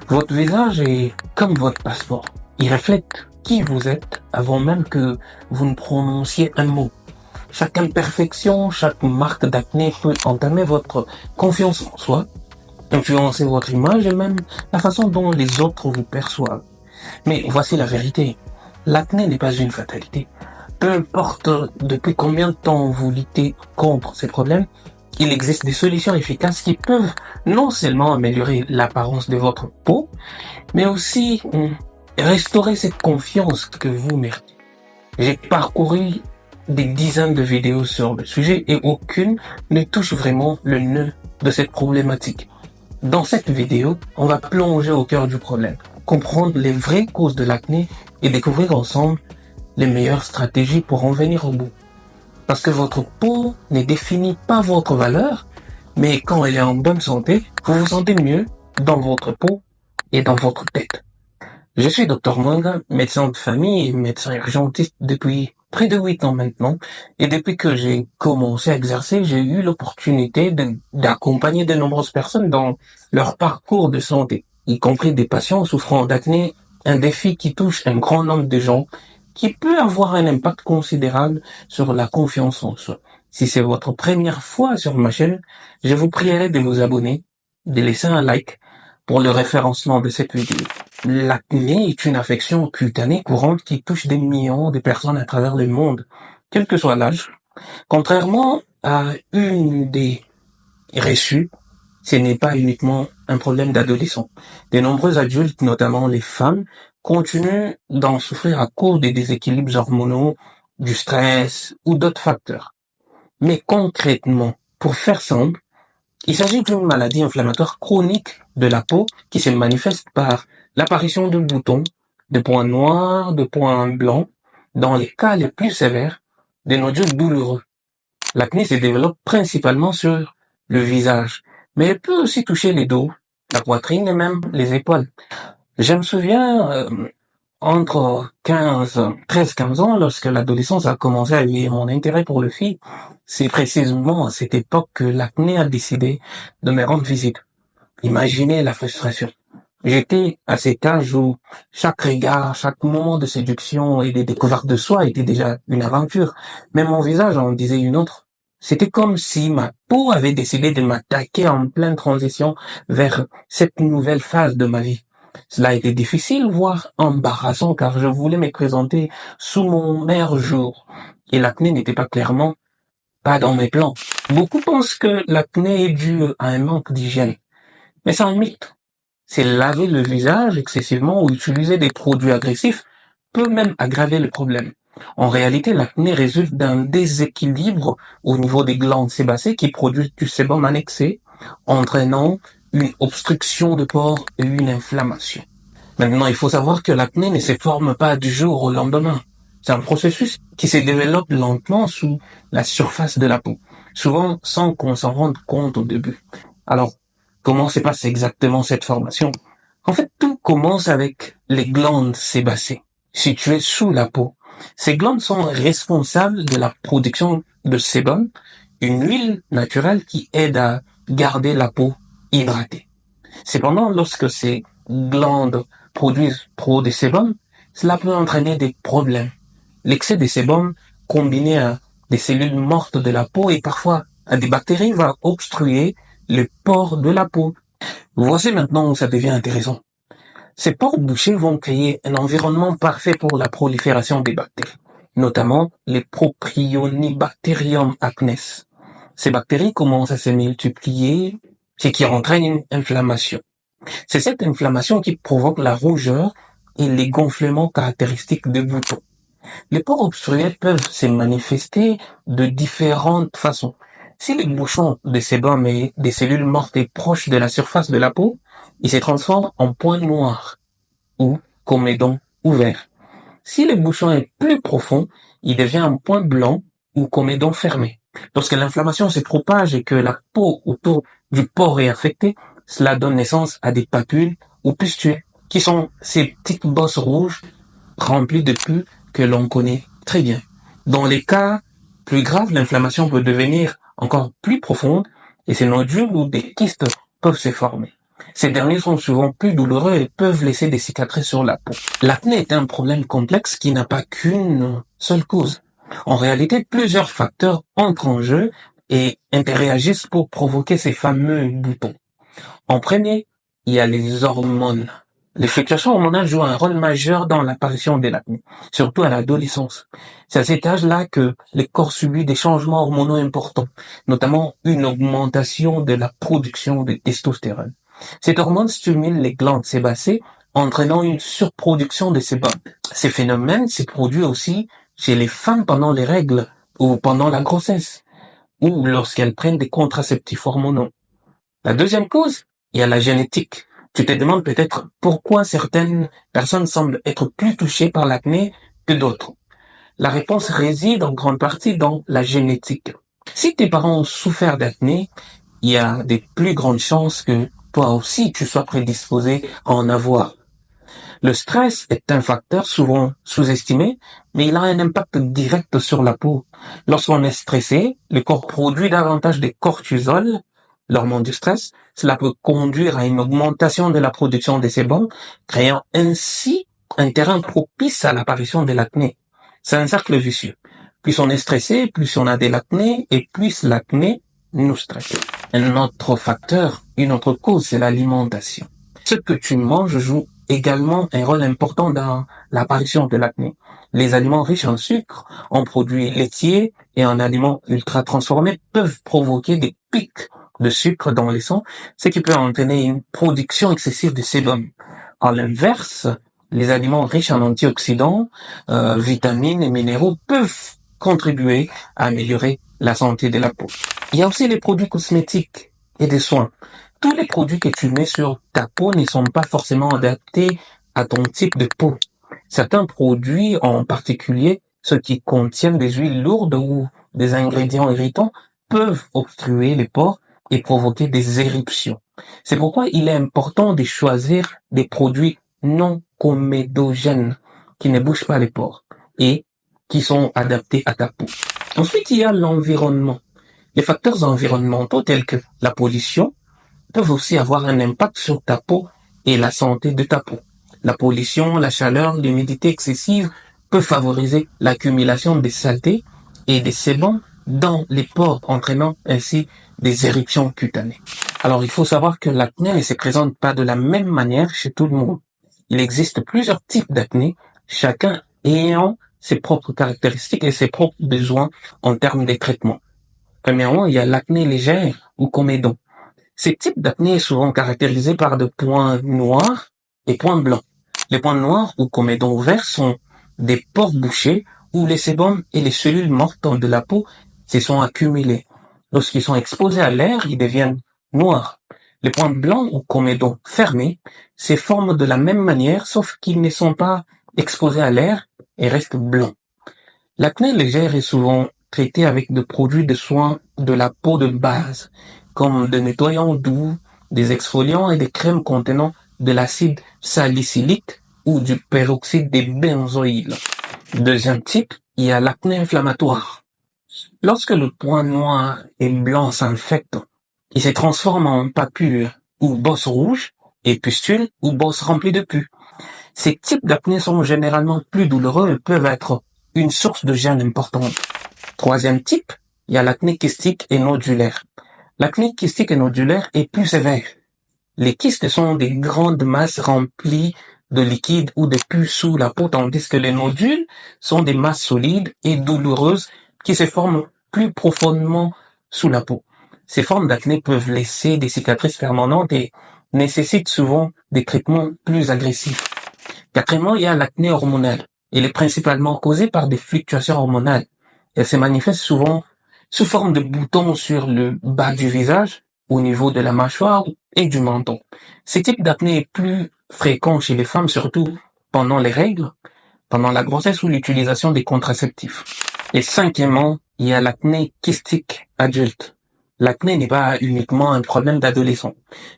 Votre visage est comme votre passeport. Il reflète qui vous êtes avant même que vous ne prononciez un mot. Chaque imperfection, chaque marque d'acné peut entamer votre confiance en soi, influencer votre image et même la façon dont les autres vous perçoivent. Mais voici la vérité. L'acné n'est pas une fatalité. Peu importe depuis combien de temps vous luttez contre ces problèmes, il existe des solutions efficaces qui peuvent non seulement améliorer l'apparence de votre peau, mais aussi restaurer cette confiance que vous méritez. J'ai parcouru des dizaines de vidéos sur le sujet et aucune ne touche vraiment le nœud de cette problématique. Dans cette vidéo, on va plonger au cœur du problème, comprendre les vraies causes de l'acné et découvrir ensemble les meilleures stratégies pour en venir au bout. Parce que votre peau ne définit pas votre valeur, mais quand elle est en bonne santé, vous vous sentez mieux dans votre peau et dans votre tête. Je suis Dr Mwanga, médecin de famille et médecin urgentiste depuis près de 8 ans maintenant. Et depuis que j'ai commencé à exercer, j'ai eu l'opportunité d'accompagner de nombreuses personnes dans leur parcours de santé, y compris des patients souffrant d'acné, un défi qui touche un grand nombre de gens, qui peut avoir un impact considérable sur la confiance en soi. Si c'est votre première fois sur ma chaîne, je vous prierai de vous abonner, de laisser un like pour le référencement de cette vidéo. L'acné est une affection cutanée courante qui touche des millions de personnes à travers le monde, quel que soit l'âge. Contrairement à une idée reçue, ce n'est pas uniquement un problème d'adolescents. De nombreux adultes, notamment les femmes, continuent d'en souffrir à cause des déséquilibres hormonaux, du stress ou d'autres facteurs. Mais concrètement, pour faire simple, il s'agit d'une maladie inflammatoire chronique de la peau qui se manifeste par l'apparition de boutons, de points noirs, de points blancs, dans les cas les plus sévères, des nodules douloureux. L'acné se développe principalement sur le visage, mais elle peut aussi toucher les dos, la poitrine et même les épaules. Je me souviens, entre 13-15 ans, lorsque l'adolescence a commencé à éveiller mon intérêt pour le filles, c'est précisément à cette époque que l'acné a décidé de me rendre visite. Imaginez la frustration. J'étais à cet âge où chaque regard, chaque moment de séduction et de découverte de soi était déjà une aventure. Mais mon visage en disait une autre. C'était comme si ma peau avait décidé de m'attaquer en pleine transition vers cette nouvelle phase de ma vie. Cela a été difficile, voire embarrassant, car je voulais me présenter sous mon meilleur jour. Et l'acné n'était pas dans mes plans. Beaucoup pensent que l'acné est dû à un manque d'hygiène. Mais c'est un mythe. C'est laver le visage excessivement ou utiliser des produits agressifs peut même aggraver le problème. En réalité, l'acné résulte d'un déséquilibre au niveau des glandes sébacées qui produisent du sébum annexé, entraînant une obstruction de pores et une inflammation. Maintenant, il faut savoir que l'acné ne se forme pas du jour au lendemain. C'est un processus qui se développe lentement sous la surface de la peau, souvent sans qu'on s'en rende compte au début. Alors, comment se passe exactement cette formation? En fait, tout commence avec les glandes sébacées, situées sous la peau. Ces glandes sont responsables de la production de sébum, une huile naturelle qui aide à garder la peau hydratée. Cependant, lorsque ces glandes produisent trop de sébum, cela peut entraîner des problèmes. L'excès de sébum, combiné à des cellules mortes de la peau et parfois à des bactéries, va obstruer les pores de la peau. Voici maintenant où ça devient intéressant. Ces pores bouchés vont créer un environnement parfait pour la prolifération des bactéries, notamment les Propionibacterium acnes. Ces bactéries commencent à se multiplier, ce qui entraîne une inflammation. C'est cette inflammation qui provoque la rougeur et les gonflements caractéristiques des boutons. Les pores obstrués peuvent se manifester de différentes façons. Si le bouchon de sébum et des cellules mortes est proche de la surface de la peau, il se transforme en point noir ou comédon ouvert. Si le bouchon est plus profond, il devient un point blanc ou comédon fermé. Lorsque l'inflammation se propage et que la peau autour du pore est affectée, cela donne naissance à des papules ou pustules, qui sont ces petites bosses rouges remplies de pus que l'on connaît très bien. Dans les cas plus graves, l'inflammation peut devenir encore plus profonde et ces nodules ou des kystes peuvent se former. Ces derniers sont souvent plus douloureux et peuvent laisser des cicatrices sur la peau. L'acné est un problème complexe qui n'a pas qu'une seule cause. En réalité, plusieurs facteurs entrent en jeu et interagissent pour provoquer ces fameux boutons. En premier, il y a les hormones. Les fluctuations hormonales jouent un rôle majeur dans l'apparition de l'acné, surtout à l'adolescence. C'est à cet âge-là que le corps subit des changements hormonaux importants, notamment une augmentation de la production de testostérone. Cette hormone stimule les glandes sébacées, entraînant une surproduction de sébum. Ces phénomènes se produisent aussi chez les femmes pendant les règles ou pendant la grossesse, ou lorsqu'elles prennent des contraceptifs hormonaux. La deuxième cause, il y a la génétique. Tu te demandes peut-être pourquoi certaines personnes semblent être plus touchées par l'acné que d'autres. La réponse réside en grande partie dans la génétique. Si tes parents ont souffert d'acné, il y a des plus grandes chances que toi aussi tu sois prédisposé à en avoir. Le stress est un facteur souvent sous-estimé, mais il a un impact direct sur la peau. Lorsqu'on est stressé, le corps produit davantage de cortisol, l'hormone du stress. Cela peut conduire à une augmentation de la production de sébum, créant ainsi un terrain propice à l'apparition de l'acné. C'est un cercle vicieux. Plus on est stressé, plus on a de l'acné, et plus l'acné nous stresse. Un autre facteur, une autre cause, c'est l'alimentation. Ce que tu manges joue également un rôle important dans l'apparition de l'acné. Les aliments riches en sucre, en produits laitiers et en aliments ultra transformés peuvent provoquer des pics de sucre dans le sang, ce qui peut entraîner une production excessive de sébum. À l'inverse, les aliments riches en antioxydants, vitamines et minéraux peuvent contribuer à améliorer la santé de la peau. Il y a aussi les produits cosmétiques et des soins. Tous les produits que tu mets sur ta peau ne sont pas forcément adaptés à ton type de peau. Certains produits, en particulier ceux qui contiennent des huiles lourdes ou des ingrédients irritants, peuvent obstruer les pores et provoquer des éruptions. C'est pourquoi il est important de choisir des produits non comédogènes qui ne bougent pas les pores et qui sont adaptés à ta peau. Ensuite, il y a l'environnement. Les facteurs environnementaux tels que la pollution peuvent aussi avoir un impact sur ta peau et la santé de ta peau. La pollution, la chaleur, l'humidité excessive peuvent favoriser l'accumulation des saletés et des sébums dans les pores, entraînant ainsi des éruptions cutanées. Alors, il faut savoir que l'acné ne se présente pas de la même manière chez tout le monde. Il existe plusieurs types d'acné, chacun ayant ses propres caractéristiques et ses propres besoins en termes de traitement. Premièrement, il y a l'acné légère ou comédon. Ce type d'acné est souvent caractérisé par des points noirs et points blancs. Les points noirs ou comédons verts sont des pores bouchés où les sébums et les cellules mortes de la peau se sont accumulés. Lorsqu'ils sont exposés à l'air, ils deviennent noirs. Les points blancs ou comédons fermés se forment de la même manière, sauf qu'ils ne sont pas exposés à l'air et restent blancs. L'acné légère est souvent traitée avec des produits de soins de la peau de base, comme des nettoyants doux, des exfoliants et des crèmes contenant de l'acide salicylique ou du peroxyde de benzoïle. Deuxième type, il y a l'acné inflammatoire. Lorsque le point noir et blanc s'infectent, il se transforme en papules ou bosses rouges et pustules ou bosses remplies de pus. Ces types d'acné sont généralement plus douloureux et peuvent être une source de gêne importante. Troisième type, il y a l'acné kystique et nodulaire. L'acné kystique et nodulaire est plus sévère. Les kystes sont des grandes masses remplies de liquide ou de pus sous la peau, tandis que les nodules sont des masses solides et douloureuses qui se forment plus profondément sous la peau. Ces formes d'acné peuvent laisser des cicatrices permanentes et nécessitent souvent des traitements plus agressifs. Quatrièmement, il y a l'acné hormonale. Elle est principalement causée par des fluctuations hormonales. Elle se manifeste souvent sous forme de boutons sur le bas du visage, au niveau de la mâchoire et du menton. Ce type d'acné est plus fréquent chez les femmes, surtout pendant les règles, pendant la grossesse ou l'utilisation des contraceptifs. Et cinquièmement, il y a l'acné kystique adulte. L'acné n'est pas uniquement un problème d'adolescent.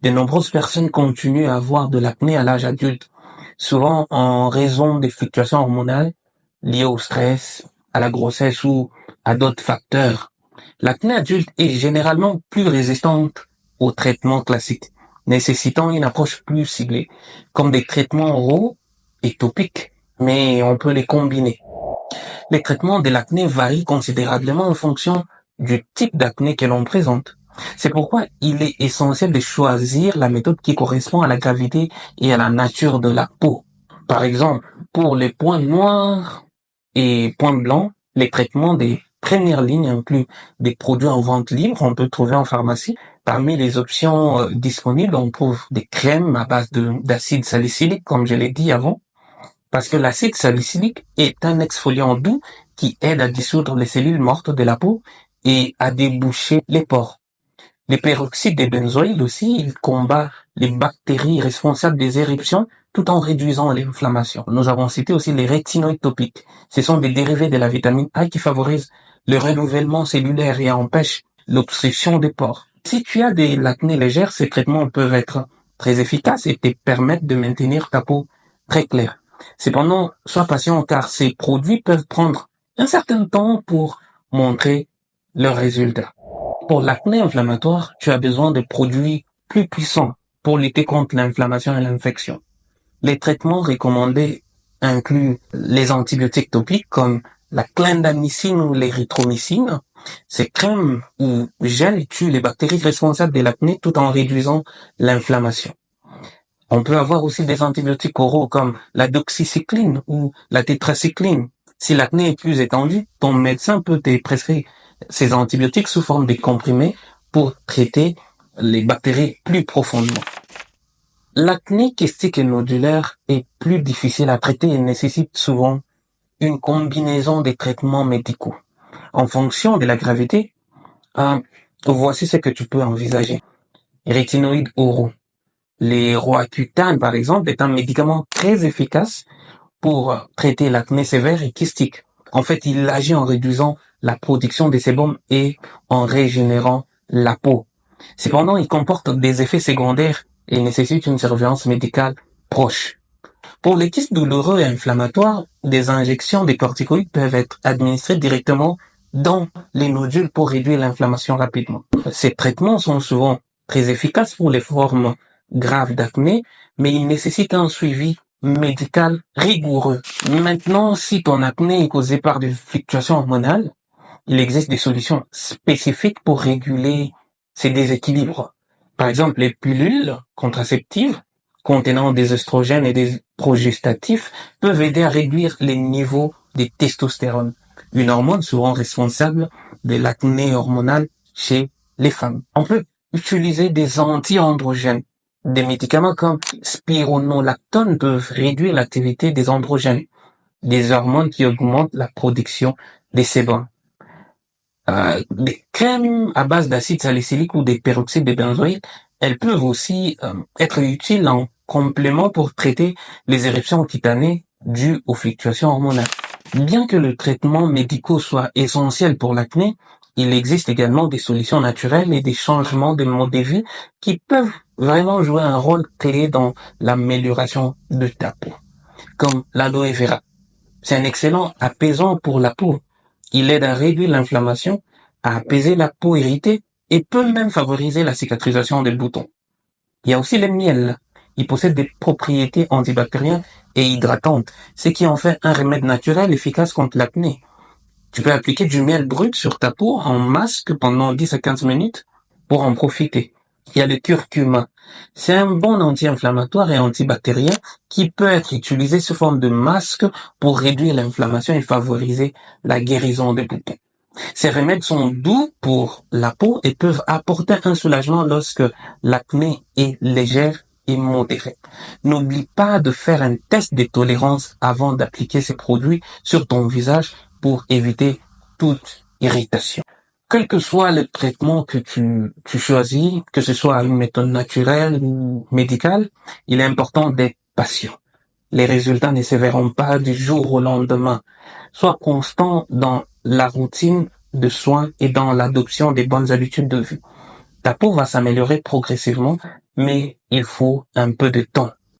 De nombreuses personnes continuent à avoir de l'acné à l'âge adulte, souvent en raison des fluctuations hormonales liées au stress, à la grossesse ou à d'autres facteurs. L'acné adulte est généralement plus résistante aux traitements classiques nécessitant une approche plus ciblée, comme des traitements oraux et topiques, mais on peut les combiner. Les traitements de l'acné varient considérablement en fonction du type d'acné que l'on présente. C'est pourquoi il est essentiel de choisir la méthode qui correspond à la gravité et à la nature de la peau. Par exemple, pour les points noirs et points blancs, les traitements des premières lignes incluent des produits en vente libre, on peut trouver en pharmacie. Parmi les options disponibles, on trouve des crèmes à base d'acide salicylique, comme je l'ai dit avant, parce que l'acide salicylique est un exfoliant doux qui aide à dissoudre les cellules mortes de la peau et à déboucher les pores. Les peroxydes de benzoïde aussi, ils combattent les bactéries responsables des éruptions tout en réduisant l'inflammation. Nous avons cité aussi les rétinoïdes topiques. Ce sont des dérivés de la vitamine A qui favorisent le renouvellement cellulaire et empêchent l'obstruction des pores. Si tu as de l'acné légère, ces traitements peuvent être très efficaces et te permettre de maintenir ta peau très claire. Cependant, sois patient car ces produits peuvent prendre un certain temps pour montrer leurs résultats. Pour l'acné inflammatoire, tu as besoin de produits plus puissants pour lutter contre l'inflammation et l'infection. Les traitements recommandés incluent les antibiotiques topiques comme la clindamycine ou l'érythromycine. Ces crèmes ou gels tuent les bactéries responsables de l'acné tout en réduisant l'inflammation. On peut avoir aussi des antibiotiques oraux comme la doxycycline ou la tétracycline. Si l'acné est plus étendu, ton médecin peut te prescrire ces antibiotiques sous forme de comprimés pour traiter les bactéries plus profondément. L'acné kystique et nodulaire est plus difficile à traiter et nécessite souvent une combinaison des traitements médicaux. En fonction de la gravité, voici ce que tu peux envisager. Rétinoïdes oraux. Les Roaccutane, par exemple, est un médicament très efficace pour traiter l'acné sévère et kystique. En fait, il agit en réduisant la production des sébums et en régénérant la peau. Cependant, il comporte des effets secondaires et nécessite une surveillance médicale proche. Pour les kystes douloureux et inflammatoires, des injections de corticoïdes peuvent être administrées directement dans les nodules pour réduire l'inflammation rapidement. Ces traitements sont souvent très efficaces pour les formes graves d'acné, mais ils nécessitent un suivi médical rigoureux. Maintenant, si ton acné est causé par des fluctuations hormonales, il existe des solutions spécifiques pour réguler ces déséquilibres. Par exemple, les pilules contraceptives contenant des œstrogènes et des progestatifs peuvent aider à réduire les niveaux de testostérone, une hormone souvent responsable de l'acné hormonal chez les femmes. On peut utiliser des anti-androgènes. Des médicaments comme spironolactone peuvent réduire l'activité des androgènes, des hormones qui augmentent la production des sébums. Des crèmes à base d'acide salicylique ou des peroxydes de benzoïde, elles peuvent aussi être utiles en complément pour traiter les éruptions cutanées dues aux fluctuations hormonales. Bien que le traitement médical soit essentiel pour l'acné, il existe également des solutions naturelles et des changements de mode de vie qui peuvent vraiment jouer un rôle clé dans l'amélioration de ta peau, comme l'aloe vera. C'est un excellent apaisant pour la peau. Il aide à réduire l'inflammation, à apaiser la peau irritée et peut même favoriser la cicatrisation des boutons. Il y a aussi le miel. Il possède des propriétés antibactériennes et hydratantes, ce qui en fait un remède naturel efficace contre l'acné. Tu peux appliquer du miel brut sur ta peau en masque pendant 10 à 15 minutes pour en profiter. Il y a le curcuma. C'est un bon anti-inflammatoire et antibactérien qui peut être utilisé sous forme de masque pour réduire l'inflammation et favoriser la guérison des boutons. Ces remèdes sont doux pour la peau et peuvent apporter un soulagement lorsque l'acné est légère et modérée. N'oublie pas de faire un test de tolérance avant d'appliquer ces produits sur ton visage pour éviter toute irritation. Quel que soit le traitement que tu choisis, que ce soit une méthode naturelle ou médicale, il est important d'être patient. Les résultats ne se verront pas du jour au lendemain. Sois constant dans la routine de soins et dans l'adoption des bonnes habitudes de vie. Ta peau va s'améliorer progressivement, mais il faut un peu de temps.